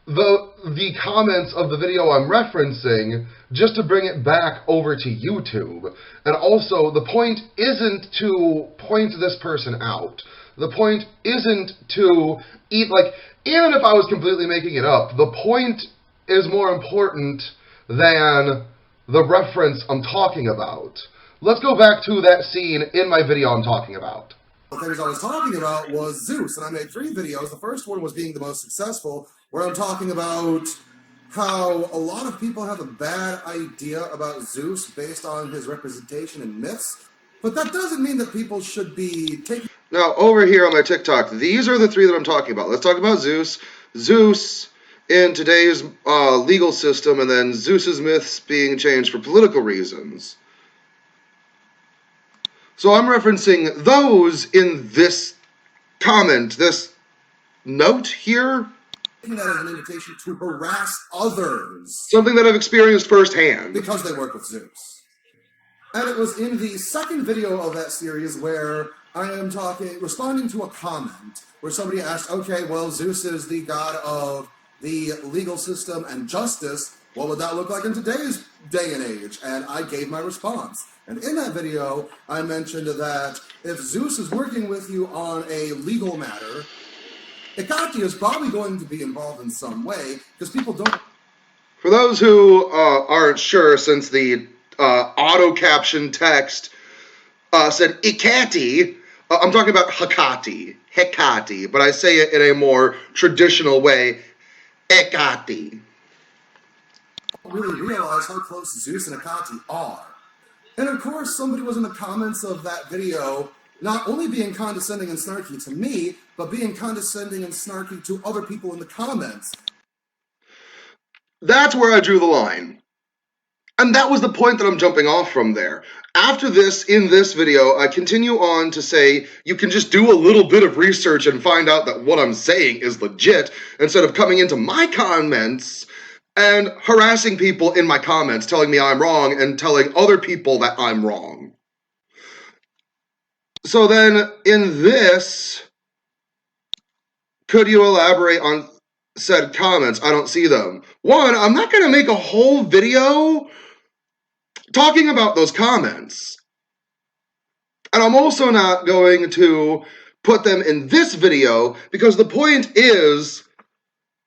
the comments of the video I'm referencing just to bring it back over to YouTube. And also, the point isn't to point this person out. The point isn't to even if I was completely making it up, the point is more important than the reference I'm talking about. Let's go back to that scene in my video I'm talking about. The things I was talking about was Zeus, and I made 3 videos. The first one was being the most successful, where I'm talking about how a lot of people have a bad idea about Zeus based on his representation in myths, but that doesn't mean that people should be taking... Now, over here on my TikTok, these are the 3 that I'm talking about. Let's talk about Zeus. Zeus in today's legal system, and then Zeus's myths being changed for political reasons. So I'm referencing those in this comment, this note here. Taking that as an invitation to harass others. Something that I've experienced firsthand. Because they work with Zeus. And it was in the second video of that series where I am responding to a comment where somebody asked, okay, well, Zeus is the god of the legal system and justice. What would that look like in today's day and age? And I gave my response. And in that video, I mentioned that if Zeus is working with you on a legal matter, Hecate is probably going to be involved in some way, because people don't... For those who aren't sure, since the auto-caption text said Hecate, I'm talking about Hecate, but I say it in a more traditional way, Hecate. Really realize how close Zeus and Hecate are. And of course, somebody was in the comments of that video not only being condescending and snarky to me, but being condescending and snarky to other people in the comments. That's where I drew the line. And that was the point that I'm jumping off from there. After this, in this video, I continue on to say you can just do a little bit of research and find out that what I'm saying is legit, instead of coming into my comments and harassing people in my comments, telling me I'm wrong and telling other people that I'm wrong. So then, in this, could you elaborate on said comments? I don't see them. One, I'm not going to make a whole video talking about those comments. And I'm also not going to put them in this video, because the point is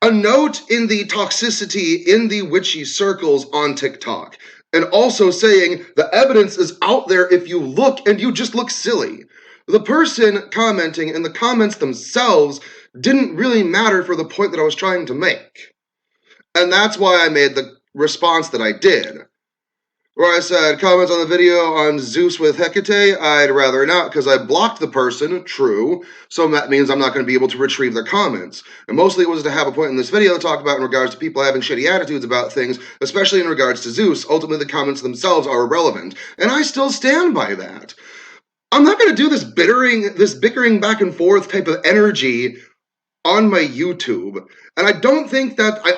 a note in the toxicity in the witchy circles on TikTok, and also saying the evidence is out there if you look, and you just look silly. The person commenting and the comments themselves didn't really matter for the point that I was trying to make. And that's why I made the response that I did, where I said, comments on the video on Zeus with Hecate, I'd rather not, because I blocked the person, true, so that means I'm not going to be able to retrieve their comments. And mostly it was to have a point in this video to talk about in regards to people having shitty attitudes about things, especially in regards to Zeus. Ultimately, the comments themselves are irrelevant, and I still stand by that. I'm not going to do this bickering back and forth type of energy on my YouTube. And I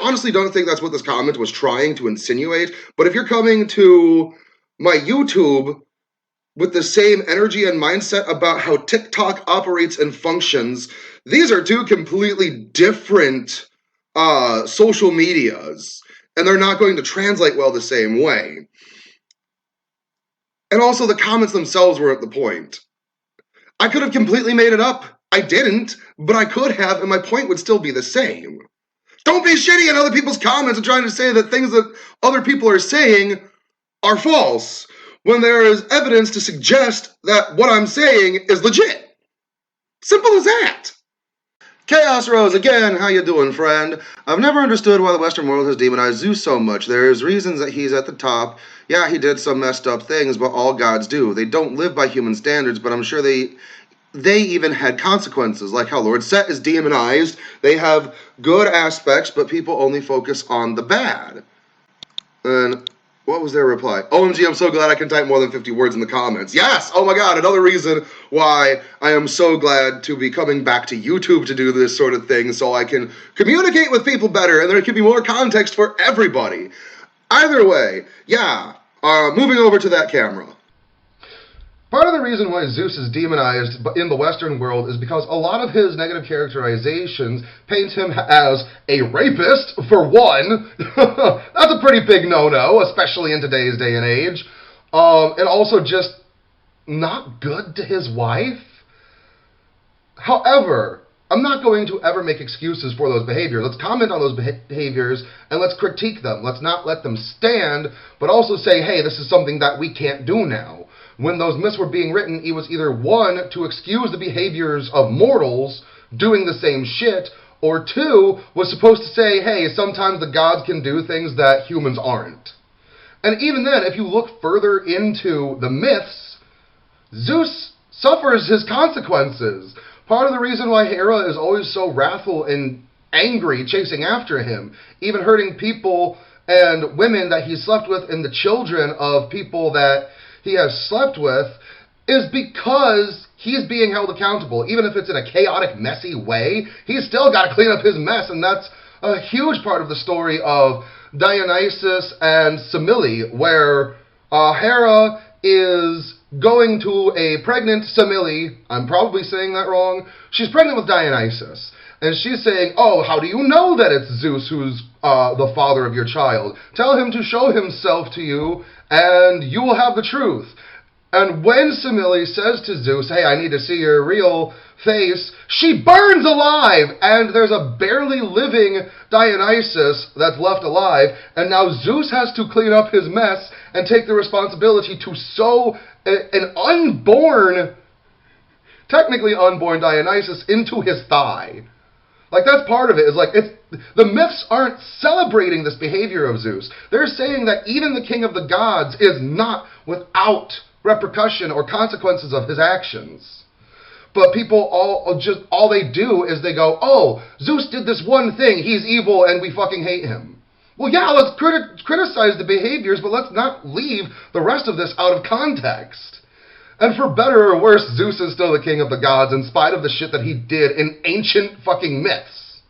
honestly don't think that's what this comment was trying to insinuate. But if you're coming to my YouTube with the same energy and mindset about how TikTok operates and functions, these are 2 completely different social medias. And they're not going to translate well the same way. And also, the comments themselves were at the point. I could have completely made it up. I didn't, but I could have, and my point would still be the same. Don't be shitty in other people's comments and trying to say that things that other people are saying are false, when there is evidence to suggest that what I'm saying is legit. Simple as that. Chaos Rose, again, how you doing, friend? I've never understood why the Western world has demonized Zeus so much. There's reasons that he's at the top. Yeah, he did some messed up things, but all gods do. They don't live by human standards, but I'm sure they even had consequences, like how Lord Set is demonized. They have good aspects, but people only focus on the bad. And what was their reply? OMG, I'm so glad I can type more than 50 words in the comments. Yes! Oh my god, another reason why I am so glad to be coming back to YouTube to do this sort of thing, so I can communicate with people better, and there can be more context for everybody. Either way, yeah, moving over to that camera. Part of the reason why Zeus is demonized in the Western world is because a lot of his negative characterizations paint him as a rapist, for one. That's a pretty big no-no, especially in today's day and age. And also just not good to his wife. However, I'm not going to ever make excuses for those behaviors. Let's comment on those behaviors and let's critique them. Let's not let them stand, but also say, hey, this is something that we can't do now. When those myths were being written, it was either one, to excuse the behaviors of mortals doing the same shit, or two, was supposed to say, hey, sometimes the gods can do things that humans aren't. And even then, if you look further into the myths, Zeus suffers his consequences. Part of the reason why Hera is always so wrathful and angry chasing after him, even hurting people and women that he slept with and the children of people that he has slept with, is because he's being held accountable. Even if it's in a chaotic, messy way, he's still got to clean up his mess, and that's a huge part of the story of Dionysus and Semele, where Hera is going to a pregnant Semele. I'm probably saying that wrong. She's pregnant with Dionysus. And she's saying, oh, how do you know that it's Zeus who's the father of your child? Tell him to show himself to you, and you will have the truth. And when Semele says to Zeus, hey, I need to see your real face, she burns alive, and there's a barely living Dionysus that's left alive, and now Zeus has to clean up his mess and take the responsibility to sew an unborn, technically unborn Dionysus into his thigh. Like, that's part of it. Is like, the myths aren't celebrating this behavior of Zeus. They're saying that even the king of the gods is not without repercussion or consequences of his actions. But people all they do is they go, oh, Zeus did this one thing, he's evil, and we fucking hate him. Well, yeah, let's criticize the behaviors, but let's not leave the rest of this out of context. And for better or worse, Zeus is still the king of the gods in spite of the shit that he did in ancient fucking myths.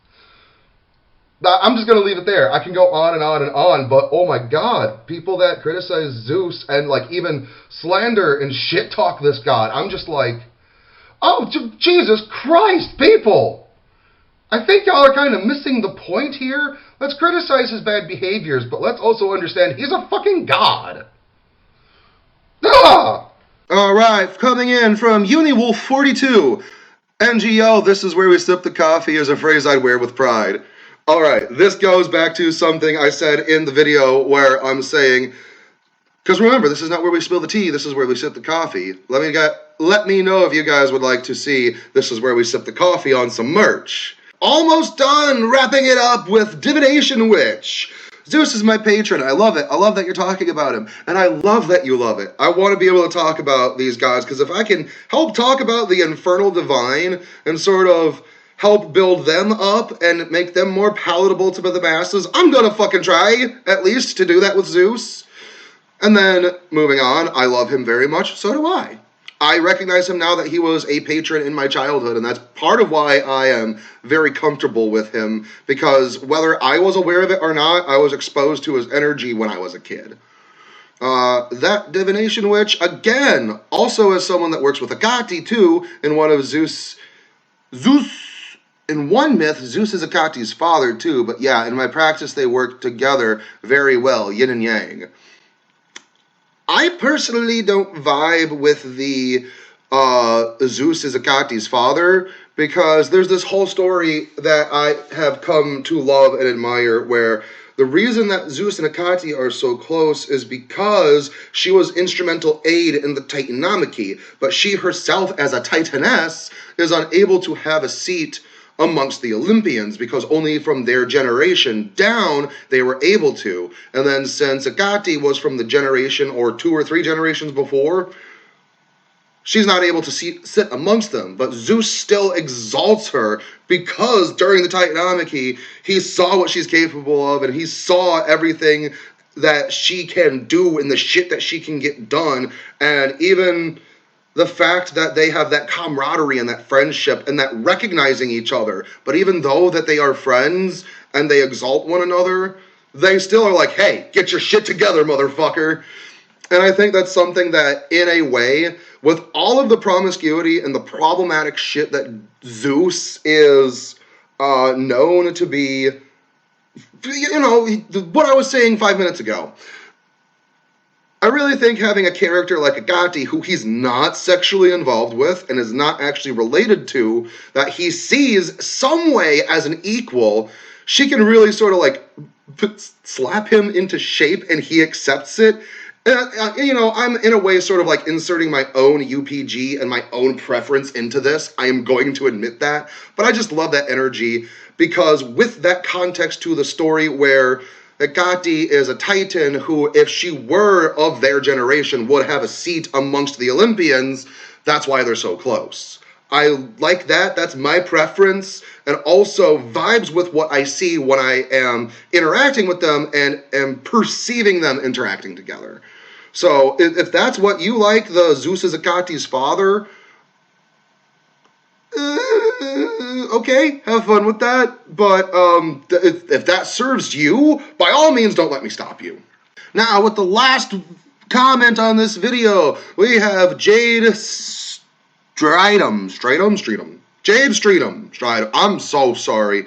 I'm just going to leave it there. I can go on and on and on, but oh my god, people that criticize Zeus and like even slander and shit talk this god, I'm just like, oh, Jesus Christ, people! I think y'all are kind of missing the point here. Let's criticize his bad behaviors, but let's also understand he's a fucking god. Ah! Alright, coming in from UniWolf42. NGO, this is where we sip the coffee, is a phrase I'd wear with pride. Alright, this goes back to something I said in the video where I'm saying, because remember, this is not where we spill the tea, this is where we sip the coffee. Let me know if you guys would like to see This Is Where We Sip the Coffee on some merch. Almost done wrapping it up with Divination Witch. Zeus is my patron. I love it. I love that you're talking about him. And I love that you love it. I want to be able to talk about these gods, because if I can help talk about the infernal divine and sort of help build them up and make them more palatable to the masses, I'm gonna fucking try, at least, to do that with Zeus. And then, moving on, I love him very much. So do I. I recognize him now that he was a patron in my childhood, and that's part of why I am very comfortable with him, because whether I was aware of it or not, I was exposed to his energy when I was a kid. That Divination Witch, again, also as someone that works with Hecate, too, in one of Zeus, in one myth, Zeus is Hecate's father, too, but yeah, in my practice, they work together very well, yin and yang. I personally don't vibe with the Zeus is Hecate's father, because there's this whole story that I have come to love and admire where the reason that Zeus and Hecate are so close is because she was instrumental aid in the Titanomachy, but she herself as a Titaness is unable to have a seat amongst the Olympians, because only from their generation down they were able to. And then since Hecate was from the generation or 2 or 3 generations before, she's not able to sit amongst them. But Zeus still exalts her because during the Titanomachy, he saw what she's capable of, and he saw everything that she can do and the shit that she can get done. And even the fact that they have that camaraderie and that friendship and that recognizing each other. But even though that they are friends and they exalt one another, they still are like, hey, get your shit together, motherfucker. And I think that's something that, in a way, with all of the promiscuity and the problematic shit that Zeus is known to be, you know, what I was saying 5 minutes ago, I really think having a character like Hecate, who he's not sexually involved with and is not actually related to, that he sees some way as an equal, she can really sort of like slap him into shape and he accepts it. You know, I'm in a way sort of like inserting my own UPG and my own preference into this. I am going to admit that. But I just love that energy, because with that context to the story where Hecate is a Titan who, if she were of their generation, would have a seat amongst the Olympians, that's why they're so close. I like that. That's my preference, and also vibes with what I see when I am interacting with them and am perceiving them interacting together. So if that's what you like, the Zeus is Hecate's father, okay, have fun with that. But if that serves you, by all means, don't let me stop you. Now, with the last comment on this video, we have Jade Streetum. I'm so sorry.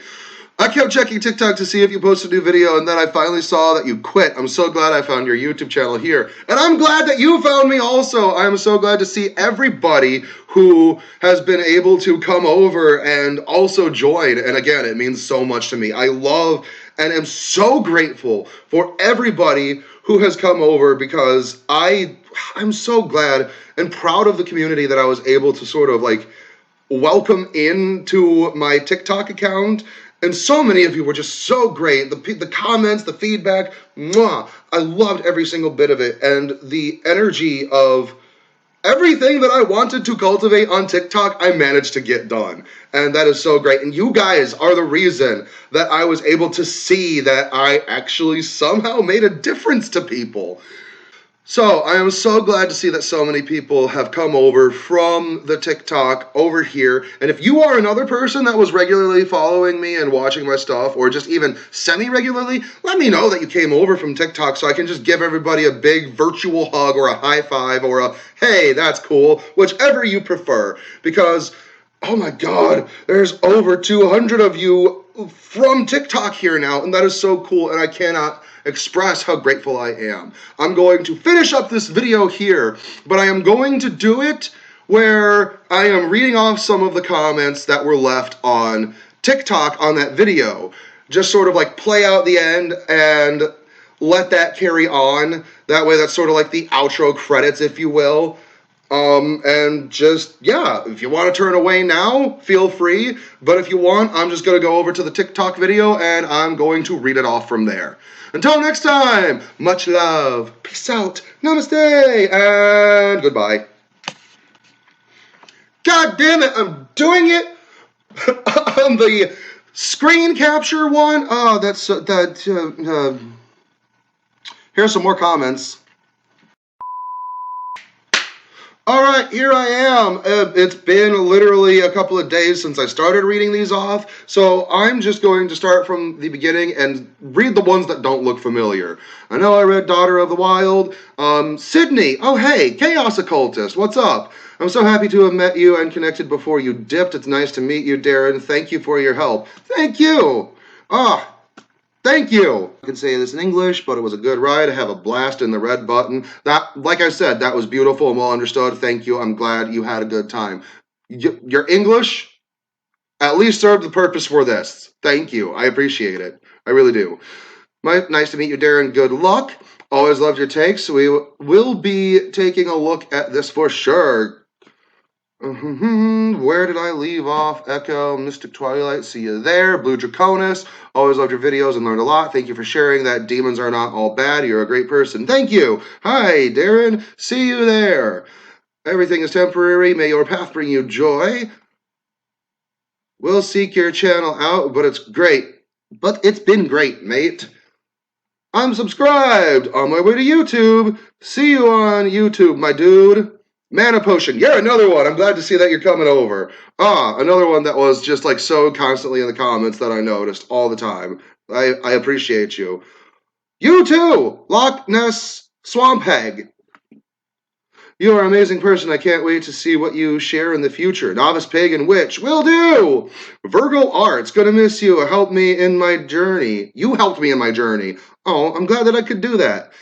I kept checking TikTok to see if you posted a new video, and then I finally saw that you quit. I'm so glad I found your YouTube channel here. And I'm glad that you found me also. I'm so glad to see everybody who has been able to come over and also join. And again, it means so much to me. I love and am so grateful for everybody who has come over, because I'm so glad and proud of the community that I was able to sort of like welcome into my TikTok account. And so many of you were just so great. The comments, the feedback, mwah, I loved every single bit of it. And the energy of everything that I wanted to cultivate on TikTok, I managed to get done. And that is so great. And you guys are the reason that I was able to see that I actually somehow made a difference to people. So I am so glad to see that so many people have come over from the TikTok over here. And if you are another person that was regularly following me and watching my stuff, or just even semi-regularly, let me know that you came over from TikTok so I can just give everybody a big virtual hug or a high five or a, hey, that's cool, whichever you prefer. Because, oh my God, there's over 200 of you from TikTok here now, and that is so cool, and I cannot express how grateful I am. I'm going to finish up this video here, but I am going to do it where I am reading off some of the comments that were left on TikTok on that video. Just sort of like play out the end and let that carry on. That way that's sort of like the outro credits, if you will. And just, yeah, if you want to turn away now, feel free. But if you want, I'm just going to go over to the TikTok video and I'm going to read it off from there. Until next time, much love, peace out, namaste, and goodbye. God damn it, I'm doing it on the screen capture one. Oh, that's, here's some more comments. All right, here I am. It's been literally a couple of days since I started reading these off, so I'm just going to start from the beginning and read the ones that don't look familiar. I know I read Daughter of the Wild. Sydney, oh hey, Chaos Occultist, what's up? I'm so happy to have met you and connected before you dipped. It's nice to meet you, Darren. Thank you for your help. Thank you. Thank you. I can say this in English, but it was a good ride. I have a blast in the red button. That, like I said, that was beautiful and well understood. Thank you. I'm glad you had a good time. Your English at least served the purpose for this. Thank you. I appreciate it. I really do. Nice to meet you, Darren. Good luck. Always loved your takes. We will be taking a look at this for sure. Where did I leave off? Echo, Mystic Twilight, see you there. Blue Draconis, always loved your videos and learned a lot. Thank you for sharing that demons are not all bad. You're a great person. Thank you. Hi, Darren. See you there. Everything is temporary. May your path bring you joy. We'll seek your channel out, but it's great. But it's been great, mate. I'm subscribed. On my way to YouTube. See you on YouTube, my dude. Mana Potion. Yeah, another one. I'm glad to see that you're coming over. Another one that was just like so constantly in the comments that I noticed all the time. I appreciate you. You too, Loch Ness Swamp Hag. You're an amazing person. I can't wait to see what you share in the future. Novice Pagan Witch. Will do. Virgo Arts. Gonna miss you. Help me in my journey. You helped me in my journey. Oh, I'm glad that I could do that.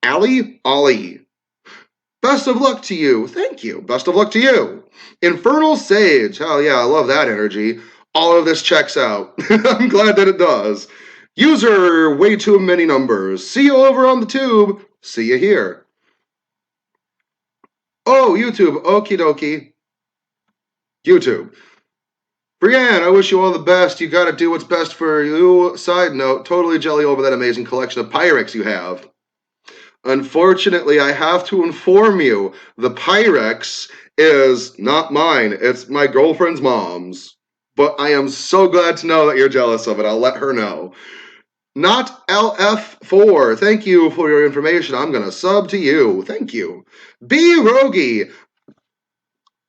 Ollie. Best of luck to you. Thank you. Best of luck to you. Infernal Sage. Hell yeah, I love that energy. All of this checks out. I'm glad that it does. User, way too many numbers. See you over on the tube. See you here. Oh, YouTube. Okie dokie. YouTube. Brienne, I wish you all the best. You gotta do what's best for you. Side note, totally jelly over that amazing collection of Pyrex you have. Unfortunately, I have to inform you, the Pyrex is not mine. It's my girlfriend's mom's. But I am so glad to know that you're jealous of it. I'll let her know. Not LF4. Thank you for your information. I'm going to sub to you. Thank you. B. Rogie.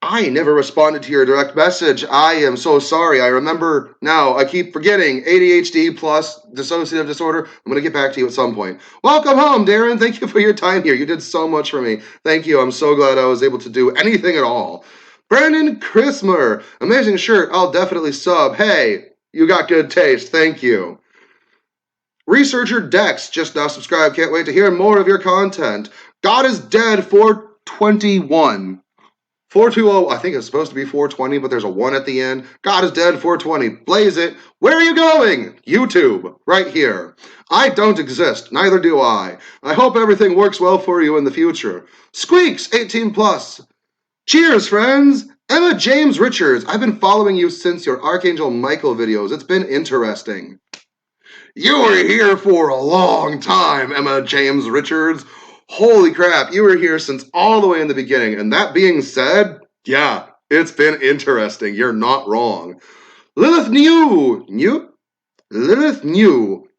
I never responded to your direct message. I am so sorry. I remember now. I keep forgetting. ADHD plus dissociative disorder. I'm going to get back to you at some point. Welcome home, Darren. Thank you for your time here. You did so much for me. Thank you. I'm so glad I was able to do anything at all. Brandon Christmer. Amazing shirt. I'll definitely sub. Hey, you got good taste. Thank you. Researcher Dex. Just now subscribed. Can't wait to hear more of your content. God is Dead 421. 420, I think it's supposed to be 420, but there's a 1 at the end. God is Dead 420. Blaze it. Where are you going? YouTube. Right here. I don't exist. Neither do I. I hope everything works well for you in the future. Squeaks, 18 plus. Cheers, friends. Emma James Richards. I've been following you since your Archangel Michael videos. It's been interesting. You were here for a long time, Emma James Richards. Holy crap, you were here since all the way in the beginning. And that being said, yeah, it's been interesting. You're not wrong. Lilith New.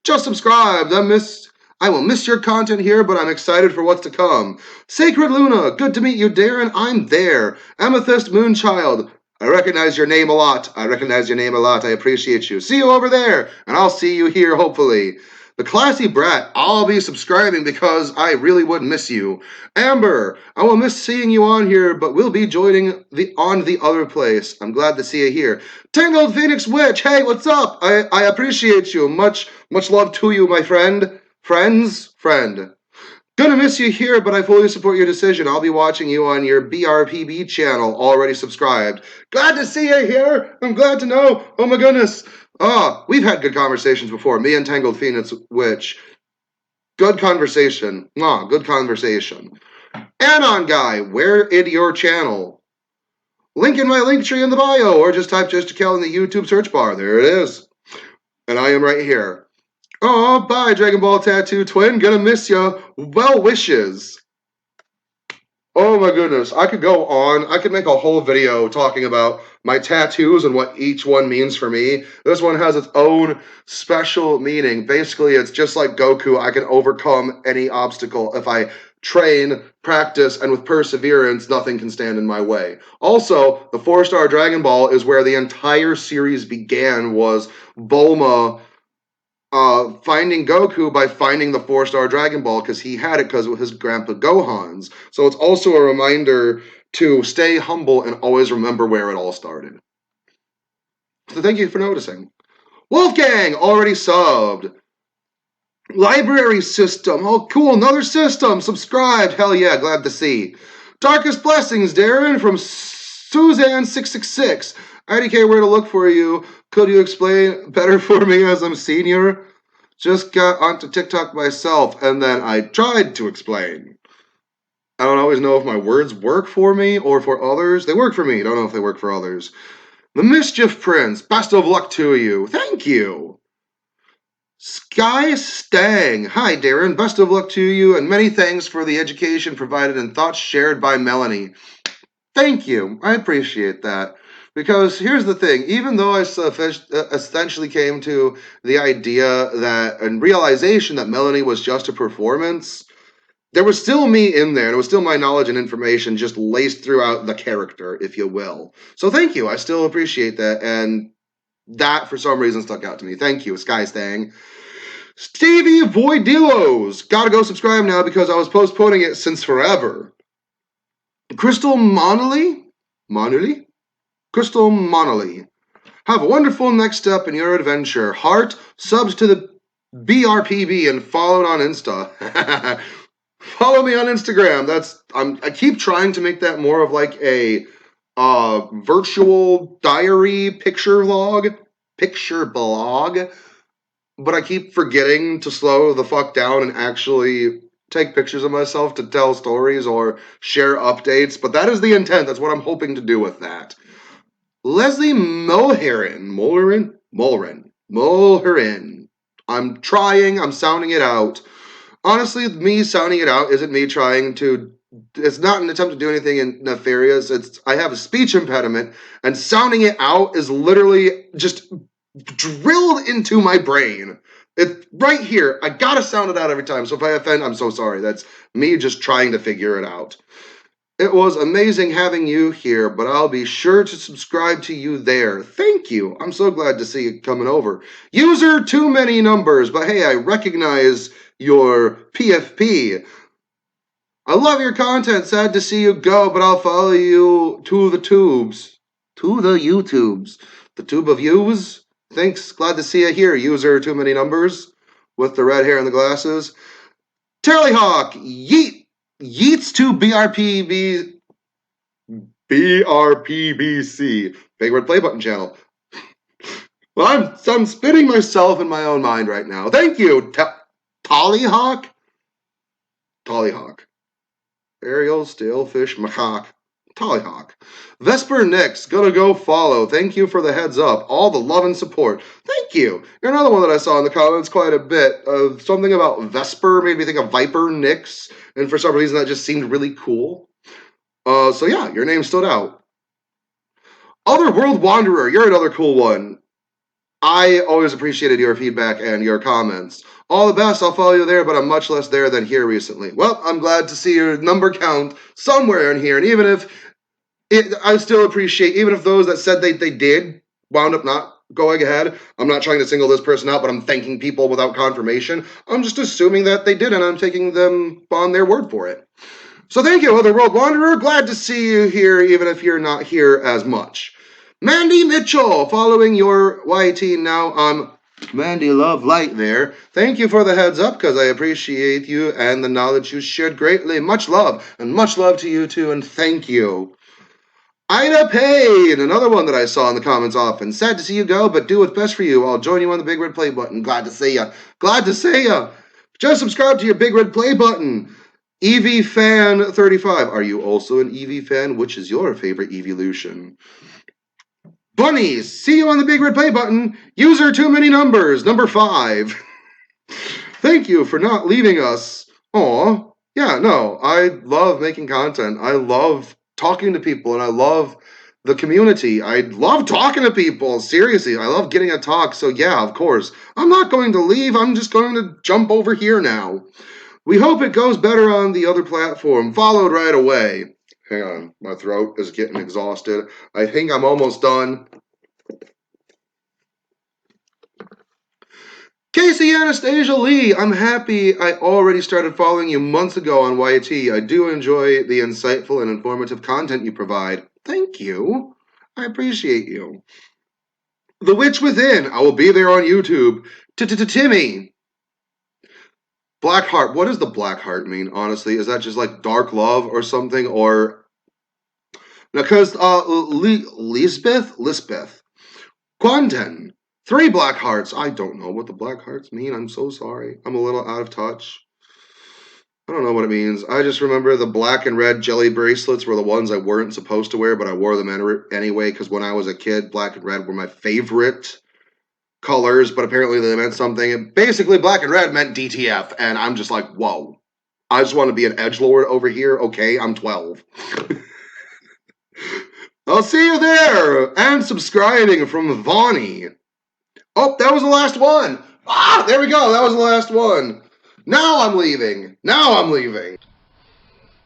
Just subscribed. I will miss your content here, but I'm excited for what's to come. Sacred Luna. Good to meet you, Darren. I'm there. Amethyst Moonchild. I recognize your name a lot. I appreciate you. See you over there, and I'll see you here, hopefully. The Classy Brat, I'll be subscribing because I really would miss you. Amber, I will miss seeing you on here, but we'll be joining on the other place. I'm glad to see you here. Tangled Phoenix Witch, hey, what's up? I appreciate you. Much love to you, my friend. Friend. Gonna miss you here, but I fully support your decision. I'll be watching you on your BRPB channel, already subscribed. Glad to see you here. I'm glad to know. Oh my goodness. We've had good conversations before. Me and Tangled Phoenix Witch. Good conversation. Good conversation. Anon Guy, where in your channel? Link in my link tree in the bio, or just type just Jakel in the YouTube search bar. There it is. And I am right here. Oh, bye, Dragon Ball Tattoo Twin. Gonna miss ya. Well wishes. Oh my goodness. I could go on. I could make a whole video talking about my tattoos and what each one means for me. This one has its own special meaning. Basically, it's just like Goku. I can overcome any obstacle if I train, practice, and with perseverance, nothing can stand in my way. Also, the 4-star Dragon Ball is where the entire series began, was Bulma finding Goku by finding the 4-star Dragon Ball, because he had it because of his grandpa Gohan's. So it's also a reminder to stay humble and always remember where it all started. So thank you for noticing. Wolfgang already subbed. Library system. Oh, cool. Another system. Subscribed. Hell yeah. Glad to see. Darkest blessings, Darren, from Suzanne666. IDK, where to look for you. Could you explain better for me as I'm senior? Just got onto TikTok myself, and then I tried to explain. I don't always know if my words work for me or for others. They work for me. Don't know if they work for others. The Mischief Prince, best of luck to you. Thank you. Sky Stang, hi Darren, best of luck to you, and many thanks for the education provided and thoughts shared by Melanie. Thank you. I appreciate that. Because here's the thing, even though I essentially came to the idea that and realization that Melanie was just a performance, there was still me in there, and it was still my knowledge and information just laced throughout the character, if you will. So thank you. I still appreciate that, and that for some reason stuck out to me. Thank you, Sky Stang. Stevie Voidilos. Gotta go subscribe now because I was postponing it since forever. Crystal Monolly? Crystal Monolly. Have a wonderful next step in your adventure. Heart, subs to the BRPB, and followed on Insta. Follow me on Instagram. I keep trying to make that more of like a virtual diary picture blog, but I keep forgetting to slow the fuck down and actually take pictures of myself to tell stories or share updates. But that is the intent. That's what I'm hoping to do with that. Leslie Mulherin. I'm trying. I'm sounding it out. Honestly, me sounding it out isn't me trying to. It's not an attempt to do anything nefarious. I have a speech impediment, and sounding it out is literally just drilled into my brain. It's right here. I gotta sound it out every time. So if I offend, I'm so sorry. That's me just trying to figure it out. It was amazing having you here, but I'll be sure to subscribe to you there. Thank you. I'm so glad to see you coming over. User too many numbers, but hey, I recognize your PFP. I love your content. Sad to see you go, but I'll follow you to the tubes. To the YouTubes. The tube of yous. Thanks. Glad to see you here. User too many numbers with the red hair and the glasses. Terryhawk. Yeet. Yeets to BRPBC. Big Red Play Button channel. Well, I'm spitting myself in my own mind right now. Thank you. Tollyhawk. Ariel, Stalefish, Macaque, Tollyhawk. Vesper Nix, gonna go follow. Thank you for the heads up. All the love and support. Thank you. You're another one that I saw in the comments quite a bit. Something about Vesper made me think of Viper Nix, and for some reason that just seemed really cool. So yeah, your name stood out. Otherworld Wanderer, you're another cool one. I always appreciated your feedback and your comments. All the best, I'll follow you there, but I'm much less there than here recently. Well, I'm glad to see your number count somewhere in here, and even if I still appreciate, even if those that said they did wound up not going ahead, I'm not trying to single this person out, but I'm thanking people without confirmation. I'm just assuming that they did, and I'm taking them on their word for it. So thank you, Otherworld Wanderer. Glad to see you here, even if you're not here as much. Mandy Mitchell, following your YT now. Mandy Love Light there. Thank you for the heads up, because I appreciate you and the knowledge you shared greatly. Much love, and much love to you too, and thank you. Ida Payne, another one that I saw in the comments often. Sad to see you go, but do what's best for you. I'll join you on the big red play button. Glad to see ya. Glad to see ya. Just subscribe to your big red play button. EV Fan 35. Are you also an EV fan? Which is your favorite evolution? Bunnies, see you on the big red play button. User too many numbers, number 5. Thank you for not leaving us. Aw, yeah, no, I love making content. I love talking to people, and I love the community. I love talking to people. Seriously, I love getting a talk. So yeah, of course, I'm not going to leave. I'm just going to jump over here now. We hope it goes better on the other platform. Followed right away. Hang on, my throat is getting exhausted. I think I'm almost done. Casey Anastasia Lee, I'm happy I already started following you months ago on YT. I do enjoy the insightful and informative content you provide. Thank you. I appreciate you. The Witch Within, I will be there on YouTube. Timmy. Blackheart, what does the Blackheart mean, honestly? Is that just like dark love or something? Or because Lisbeth, Quanten, 3 black hearts. I don't know what the black hearts mean. I'm so sorry. I'm a little out of touch. I don't know what it means. I just remember the black and red jelly bracelets were the ones I weren't supposed to wear, but I wore them anyway because when I was a kid, black and red were my favorite colors, but apparently they meant something. And basically, black and red meant DTF, and I'm just like, whoa. I just want to be an edgelord over here. Okay, I'm 12. I'll see you there. And subscribing from Vonnie. Oh, that was the last one. Ah, there we go. That was the last one. Now I'm leaving.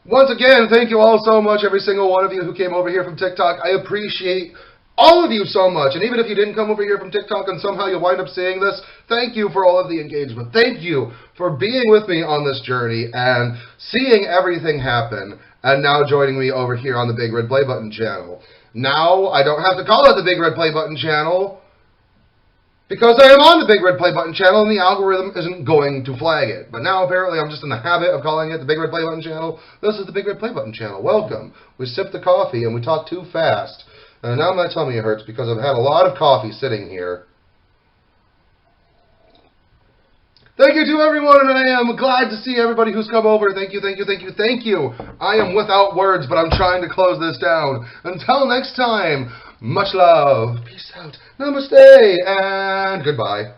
Once again, thank you all so much, every single one of you who came over here from TikTok. I appreciate all of you so much. And even if you didn't come over here from TikTok and somehow you wind up seeing this, thank you for all of the engagement. Thank you for being with me on this journey and seeing everything happen and now joining me over here on the Big Red Play Button channel. Now I don't have to call it the Big Red Play Button channel because I am on the Big Red Play Button channel and the algorithm isn't going to flag it. But now apparently I'm just in the habit of calling it the Big Red Play Button channel. This is the Big Red Play Button channel. Welcome. We sipped the coffee and we talked too fast. And now my tummy hurts because I've had a lot of coffee sitting here. Thank you to everyone, and I am glad to see everybody who's come over. Thank you, thank you, thank you, thank you. I am without words, but I'm trying to close this down. Until next time, much love, peace out, namaste, and goodbye.